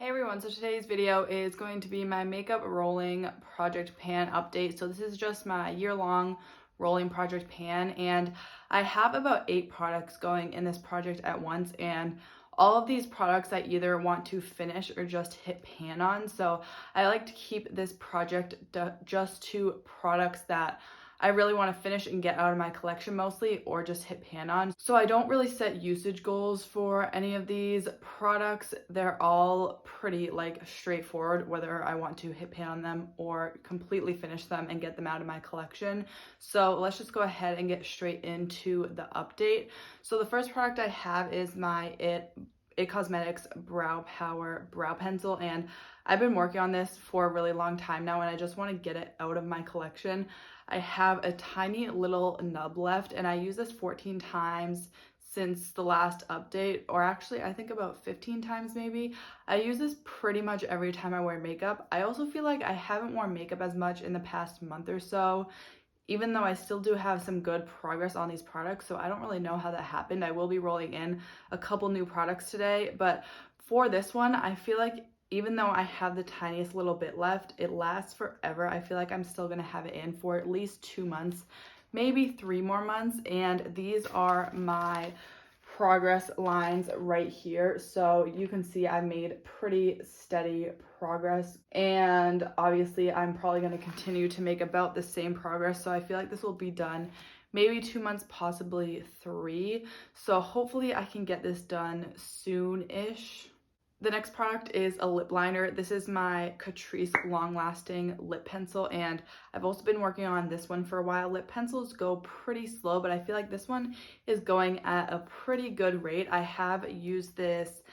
Everyone, so today's video is going to be my makeup rolling project pan update. So this is just my year-long rolling project pan, and I have about 8 products going in this project at once, and all of these products I either want to finish or just hit pan on. So I like to keep this project just to products that I really want to finish and get out of my collection mostly, or just hit pan on. So I don't really set usage goals for any of these products. They're all pretty straightforward, whether I want to hit pan on them or completely finish them and get them out of my collection. So let's just go ahead and get straight into the update. So the first product I have is my It Cosmetics Brow Power Brow Pencil, and I've been working on this for a really long time now, and I just want to get it out of my collection. I have a tiny little nub left, and I use this 14 times since the last update, or actually I think about 15 times maybe. I use this pretty much every time I wear makeup. I also feel like I haven't worn makeup as much in the past month or so, even though I still do have some good progress on these products, so I don't really know how that happened. I will be rolling in a couple new products today, but for this one, I feel like even though I have the tiniest little bit left, it lasts forever. I feel like I'm still gonna have it in for at least 2 months, maybe 3 more months, and these are my progress lines right here. So you can see I made pretty steady progress, and obviously I'm probably going to continue to make about the same progress. So I feel like this will be done maybe 2 months, possibly 3. So hopefully I can get this done soon-ish. The next product is a lip liner. This is my Catrice Long Lasting Lip Pencil, and I've also been working on this one for a while. Lip pencils go pretty slow, but I feel like this one is going at a pretty good rate. I have used this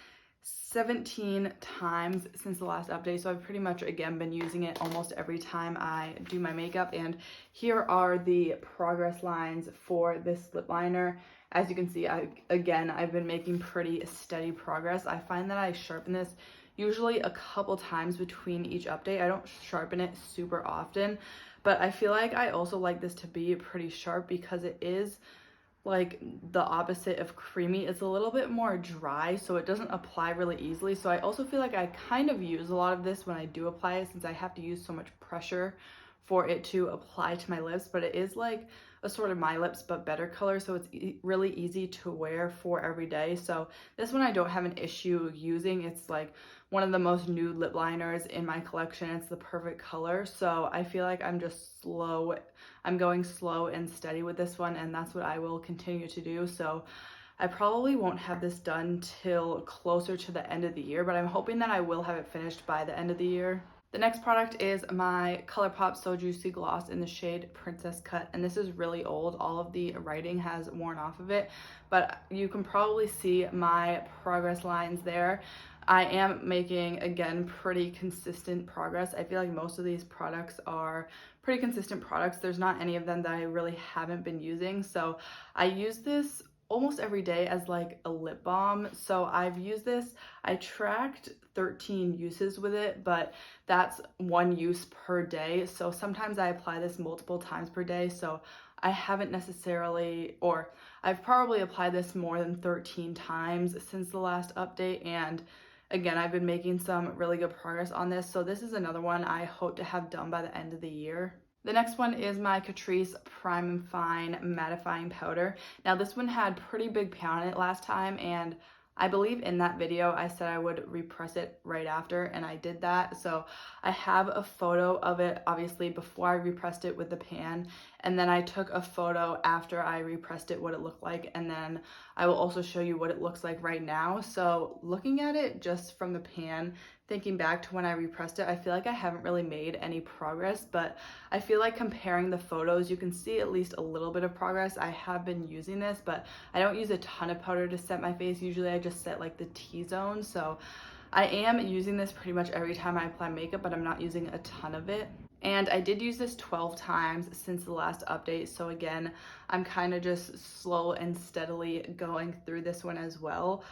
17 times since the last update, so I've pretty much again been using it almost every time I do my makeup. And here are the progress lines for this lip liner. As you can see, I've been making pretty steady progress. I find that I sharpen this usually a couple times between each update. I don't sharpen it super often, but I feel like I also like this to be pretty sharp because it is like the opposite of creamy. It's a little bit more dry, so it doesn't apply really easily. So I also feel like I kind of use a lot of this when I do apply it, since I have to use so much pressure for it to apply to my lips. But it is like a sort of My Lips but better color, so it's really easy to wear for every day. So this one I don't have an issue using. It's like one of the most nude lip liners in my collection. It's the perfect color, so I feel like I'm going slow and steady with this one, and that's what I will continue to do. So I probably won't have this done till closer to the end of the year, but I'm hoping that I will have it finished by the end of the year. The next product is my ColourPop So Juicy Gloss in the shade Princess Cut, and this is really old. All of the writing has worn off of it, but you can probably see my progress lines there. I am making, again, pretty consistent progress. I feel like most of these products are pretty consistent products. There's not any of them that I really haven't been using, so I use this almost every day as like a lip balm. So I've used this, I tracked 13 uses with it, but that's 1 use per day. So sometimes I apply this multiple times per day. So I haven't necessarily, or I've probably applied this more than 13 times since the last update. And again, I've been making some really good progress on this. So this is another one I hope to have done by the end of the year. The next one is my Catrice Prime and Fine Mattifying Powder. Now this one had pretty big pan on it last time, and I believe in that video I said I would repress it right after, and I did that. So I have a photo of it, obviously, before I repressed it with the pan, and then I took a photo after I repressed it, what it looked like, and then I will also show you what it looks like right now. So looking at it just from the pan, thinking back to when I repressed it, I feel like I haven't really made any progress, but I feel like comparing the photos, you can see at least a little bit of progress. I have been using this, but I don't use a ton of powder to set my face. Usually I just set like the T-zone. So I am using this pretty much every time I apply makeup, but I'm not using a ton of it. And I did use this 12 times since the last update. So again, I'm kind of just slow and steadily going through this one as well.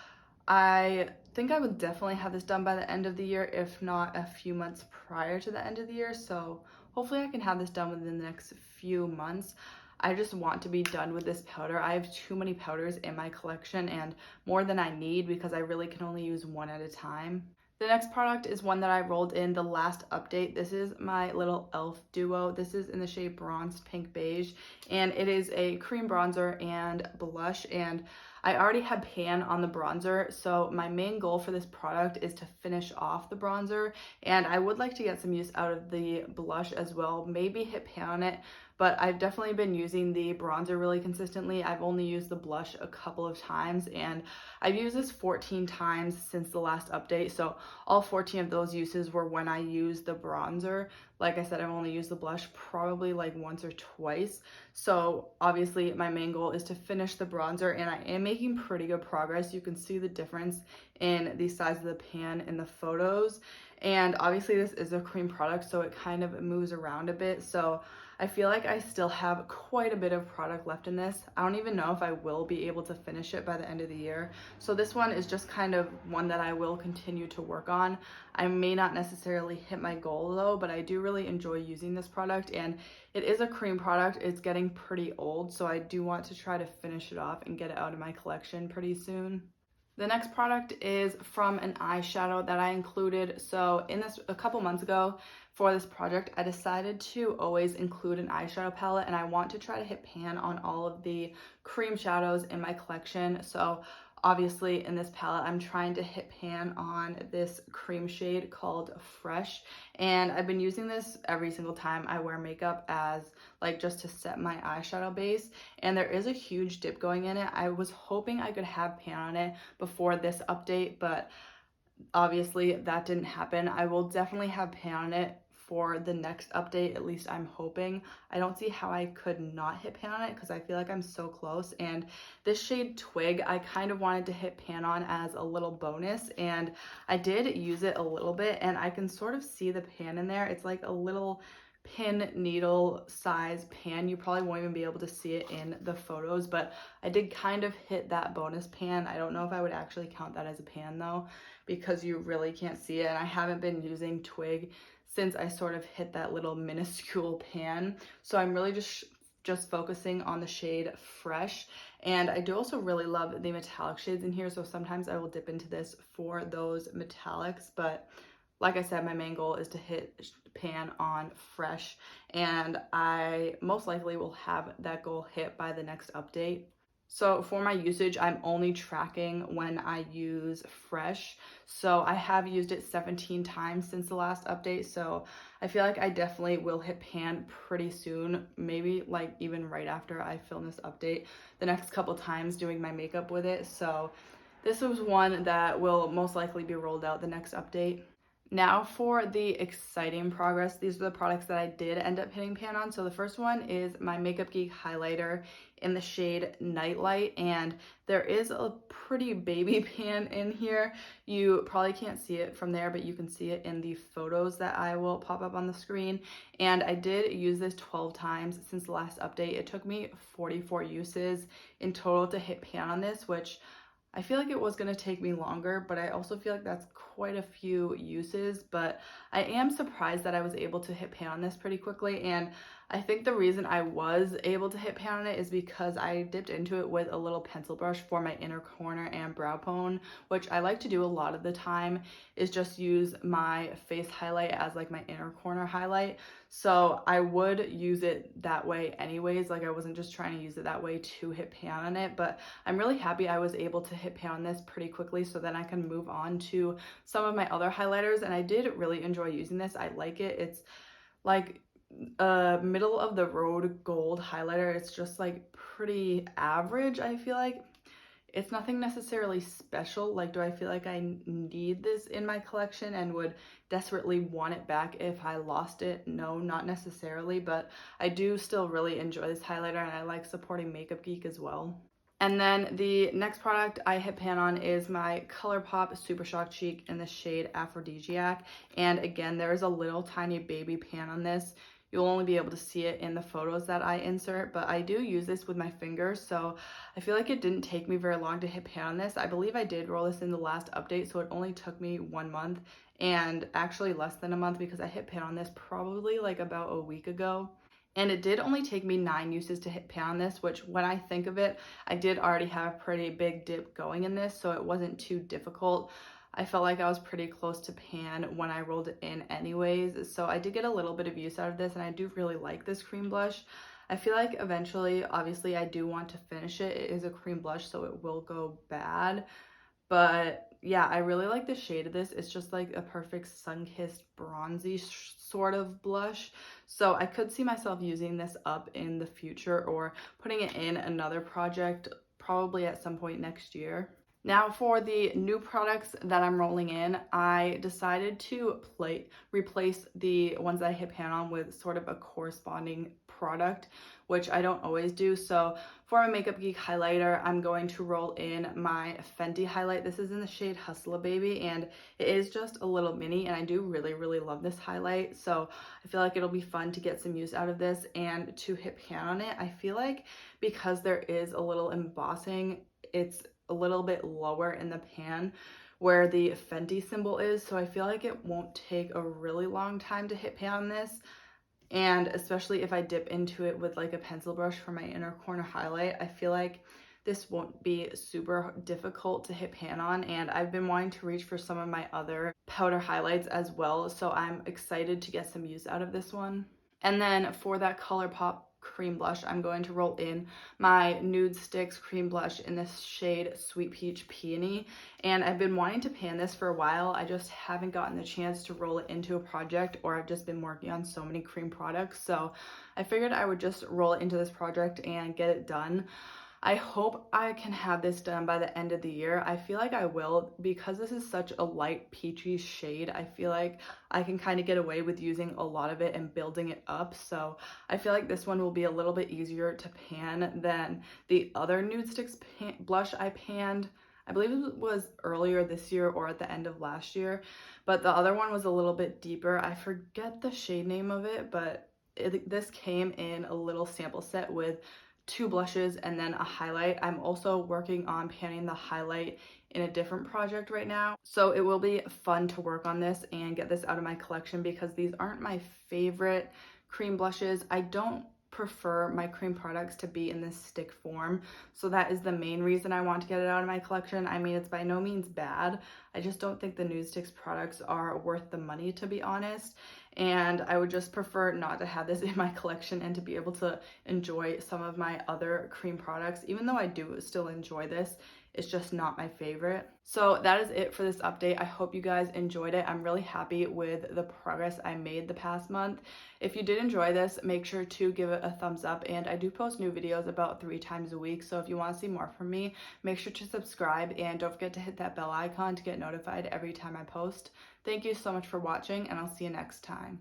I think I would definitely have this done by the end of the year, if not a few months prior to the end of the year. So hopefully I can have this done within the next few months. I just want to be done with this powder. I have too many powders in my collection, and more than I need, because I really can only use one at a time. The next product is one that I rolled in the last update. This is my little e.l.f. duo. This is in the shade Bronzed Pink Beige, and it is a cream bronzer and blush, and I already had pan on the bronzer, so my main goal for this product is to finish off the bronzer, and I would like to get some use out of the blush as well, maybe hit pan on it, but I've definitely been using the bronzer really consistently. I've only used the blush a couple of times, and I've used this 14 times since the last update, so all 14 of those uses were when I used the bronzer. Like I said, I've only used the blush probably like once or twice. So obviously my main goal is to finish the bronzer, and I am making pretty good progress. You can see the difference in the size of the pan in the photos. And obviously this is a cream product, so it kind of moves around a bit. So I feel like I still have quite a bit of product left in this. I don't even know if I will be able to finish it by the end of the year. So this one is just kind of one that I will continue to work on. I may not necessarily hit my goal though, but I do really enjoy using this product, and it is a cream product. It's getting pretty old, so I do want to try to finish it off and get it out of my collection pretty soon. The next product is from an eyeshadow that I included. So in this, a couple months ago for this project, I decided to always include an eyeshadow palette, and I want to try to hit pan on all of the cream shadows in my collection. So obviously in this palette, I'm trying to hit pan on this cream shade called Fresh, and I've been using this every single time I wear makeup as like just to set my eyeshadow base, and there is a huge dip going in it. I was hoping I could have pan on it before this update, but obviously that didn't happen. I will definitely have pan on it for the next update, at least I'm hoping. I don't see how I could not hit pan on it because I feel like I'm so close. And this shade Twig, I kind of wanted to hit pan on as a little bonus, and I did use it a little bit, and I can sort of see the pan in there. It's like a little pin needle size pan. You probably won't even be able to see it in the photos, but I did kind of hit that bonus pan. I don't know if I would actually count that as a pan though, because you really can't see it, and I haven't been using Twig since I sort of hit that little minuscule pan. So I'm really just focusing on the shade Fresh. And I do also really love the metallic shades in here, so sometimes I will dip into this for those metallics, but like I said, my main goal is to hit pan on Fresh, and I most likely will have that goal hit by the next update. So for my usage, I'm only tracking when I use Fresh. So I have used it 17 times since the last update. So I feel like I definitely will hit pan pretty soon, maybe like even right after I film this update, the next couple times doing my makeup with it. So this was one that will most likely be rolled out the next update. Now for the exciting progress, these are the products that I did end up hitting pan on. So the first one is my Makeup Geek highlighter in the shade Nightlight, and there is a pretty baby pan in here. You probably can't see it from there, but you can see it in the photos that I will pop up on the screen. And I did use this 12 times since the last update. It took me 44 uses in total to hit pan on this, which I feel like it was going to take me longer, but I also feel like that's quite a few uses. But I am surprised that I was able to hit pan on this pretty quickly, and I think the reason I was able to hit pan on it is because I dipped into it with a little pencil brush for my inner corner and brow bone, which I like to do a lot of the time, is just use my face highlight as like my inner corner highlight. So I would use it that way anyways, like I wasn't just trying to use it that way to hit pan on it, but I'm really happy I was able to hit pan on this pretty quickly so then I can move on to some of my other highlighters, and I did really enjoy using this. I like it. It's like a middle of the road gold highlighter. It's just like pretty average, I feel like. It's nothing necessarily special. Like, do I feel like I need this in my collection and would desperately want it back if I lost it? No, not necessarily, but I do still really enjoy this highlighter, and I like supporting Makeup Geek as well. And then the next product I hit pan on is my ColourPop Super Shock Cheek in the shade Aphrodisiac. And again, there is a little tiny baby pan on this. You'll only be able to see it in the photos that I insert, but I do use this with my fingers, so I feel like it didn't take me very long to hit pan on this. I believe I did roll this in the last update, so it only took me 1 month, and actually less than a month because I hit pan on this probably like about a week ago. And it did only take me 9 uses to hit pan on this, which when I think of it, I did already have a pretty big dip going in this, so it wasn't too difficult. I felt like I was pretty close to pan when I rolled it in anyways. So I did get a little bit of use out of this, and I do really like this cream blush. I feel like eventually, obviously, I do want to finish it. It is a cream blush, so it will go bad. But yeah, I really like the shade of this. It's just like a perfect sun-kissed bronzy sort of blush. So I could see myself using this up in the future or putting it in another project probably at some point next year. Now for the new products that I'm rolling in, I decided to replace the ones that I hit pan on with sort of a corresponding product, which I don't always do. So for my Makeup Geek highlighter, I'm going to roll in my Fenty highlight. This is in the shade Hustla Baby, and it is just a little mini, and I do really love this highlight. So I feel like it'll be fun to get some use out of this and to hit pan on it. I feel like because there is a little embossing, it's a little bit lower in the pan where the Fenty symbol is, so I feel like it won't take a really long time to hit pan on this. And especially if I dip into it with like a pencil brush for my inner corner highlight, I feel like this won't be super difficult to hit pan on. And I've been wanting to reach for some of my other powder highlights as well, so I'm excited to get some use out of this one. And then for that ColourPop cream blush, I'm going to roll in my Nude Sticks cream blush in this shade Sweet Peach Peony. And I've been wanting to pan this for a while. I just haven't gotten the chance to roll it into a project, or I've just been working on so many cream products. So I figured I would just roll it into this project and get it done. I hope I can have this done by the end of the year. I feel like I will, because this is such a light peachy shade. I feel like I can kind of get away with using a lot of it and building it up. So I feel like this one will be a little bit easier to pan than the other Nude Sticks blush I panned. I believe it was earlier this year or at the end of last year, but the other one was a little bit deeper. I forget the shade name of it, but this came in a little sample set with 2 blushes and then a highlight. I'm also working on panning the highlight in a different project right now, so it will be fun to work on this and get this out of my collection because these aren't my favorite cream blushes. I don't prefer my cream products to be in this stick form, so that is the main reason I want to get it out of my collection. I mean, it's by no means bad. I just don't think the Nude Sticks products are worth the money, to be honest, and I would just prefer not to have this in my collection and to be able to enjoy some of my other cream products. Even though I do still enjoy this, it's just not my favorite. So that is it for this update. I hope you guys enjoyed it. I'm really happy with the progress I made the past month. If you did enjoy this, make sure to give it a thumbs up, and I do post new videos about 3 times a week, so if you want to see more from me, make sure to subscribe and don't forget to hit that bell icon to get notified every time I post. Thank you so much for watching, and I'll see you next time.